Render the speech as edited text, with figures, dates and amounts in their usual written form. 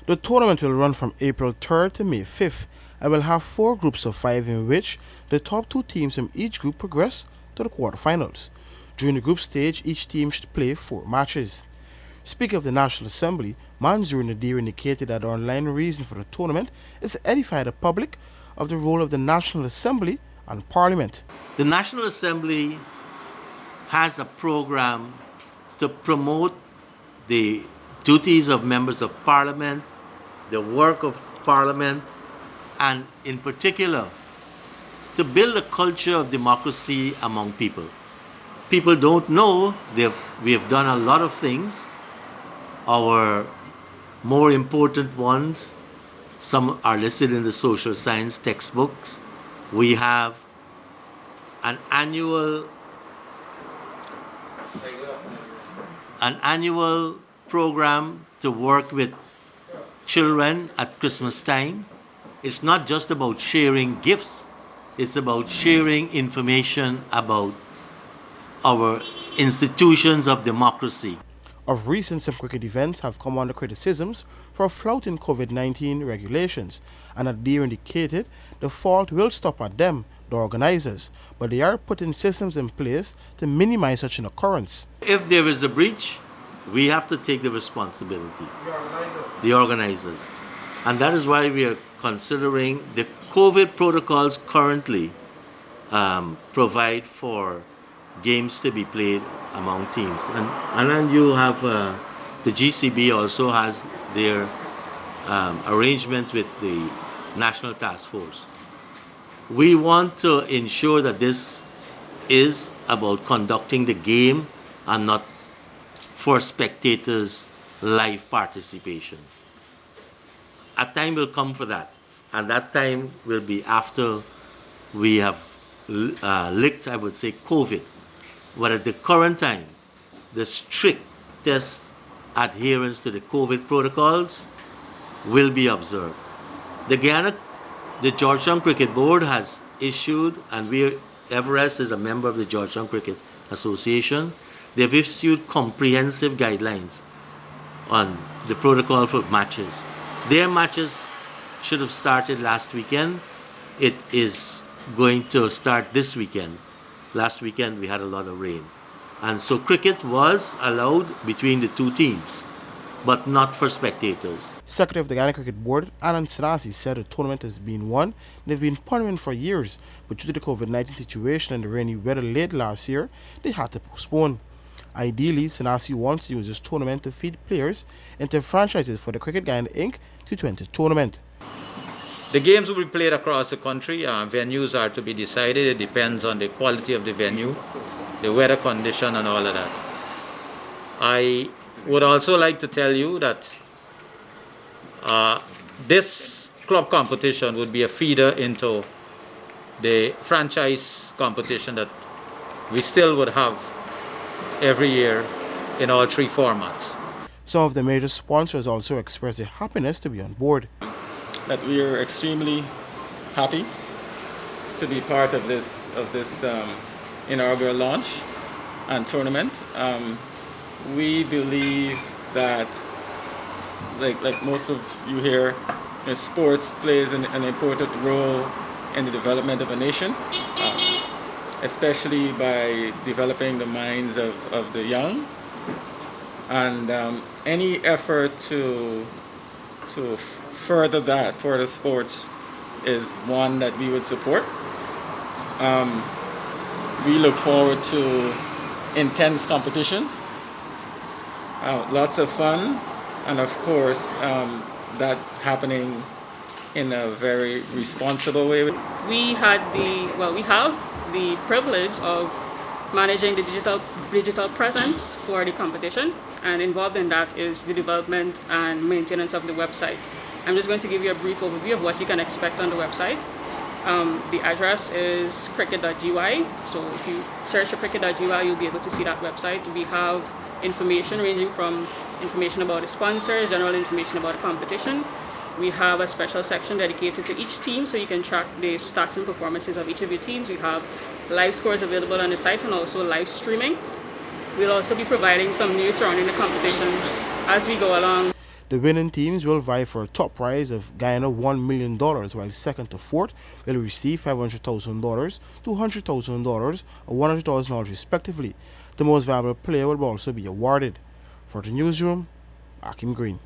The tournament will run from April 3rd to May 5th and will have 4 groups of 5 in which the top 2 teams from each group progress to the quarterfinals. During the group stage, each team should play 4 matches. Speaking of the National Assembly, Mansour Nadir indicated that the online reason for the tournament is to edify the public of the role of the National Assembly and Parliament. The National Assembly has a program to promote the duties of members of Parliament, the work of Parliament, and in particular, to build a culture of democracy among people. People don't know we have done a lot of things. Our more important ones, some are listed in the social science textbooks. We have an annual program to work with children at Christmas time. It's not just about sharing gifts, it's about sharing information about our institutions of democracy. Of recent, some cricket events have come under criticisms for flouting COVID-19 regulations, and Nadir indicated the fault will stop at them, the organizers, but they are putting systems in place to minimize such an occurrence. If there is a breach, we have to take the responsibility, the organizers. And that is why we are considering the COVID protocols currently provide for games to be played among teams. And then you have the GCB also has their arrangement with the National Task Force. We want to ensure that this is about conducting the game and not for spectators' live participation. A time will come for that, and that time will be after we have licked, I would say, COVID. But at the current time, the strictest adherence to the COVID protocols will be observed. The Georgetown Cricket Board has issued, and Everest is a member of the Georgetown Cricket Association, they've issued comprehensive guidelines on the protocol for matches. Their matches should have started last weekend. It is going to start this weekend. Last weekend we had a lot of rain. And so cricket was allowed between the 2 teams, but not for spectators. Secretary of the Ghana Cricket Board, Anand Sanasi, said the tournament has been won. They've been pondering for years, but due to the COVID-19 situation and the rainy weather late last year, they had to postpone. Ideally, Sanasi wants to use this tournament to feed players into franchises for the Cricket Ghana Inc. T20 tournament. The games will be played across the country. Venues are to be decided. It depends on the quality of the venue, the weather condition, and all of that. I would also like to tell you that this club competition would be a feeder into the franchise competition that we still would have every year in all 3 formats. Some of the major sponsors also expressed their happiness to be on board. That we are extremely happy to be part of this inaugural launch and tournament. We believe that, like most of you here, sports plays an important role in the development of a nation, especially by developing the minds of the young. And any effort to further sports is one that we would support. We look forward to intense competition, lots of fun, and of course that happening in a very responsible way. We have the privilege of managing the digital presence for the competition, and involved in that is the development and maintenance of the website. I'm just going to give you a brief overview of what you can expect on the website. The address is cricket.gy, so if you search for cricket.gy, you'll be able to see that website. We have information ranging from information about the sponsors, general information about the competition. We have a special section dedicated to each team, so you can track the stats and performances of each of your teams. We have live scores available on the site and also live streaming. We'll also be providing some news surrounding the competition as we go along. The winning teams will vie for a top prize of Guyana $1 million, while second to fourth will receive $500,000, $200,000, or $100,000 respectively. The most valuable player will also be awarded. For the newsroom, Akim Green.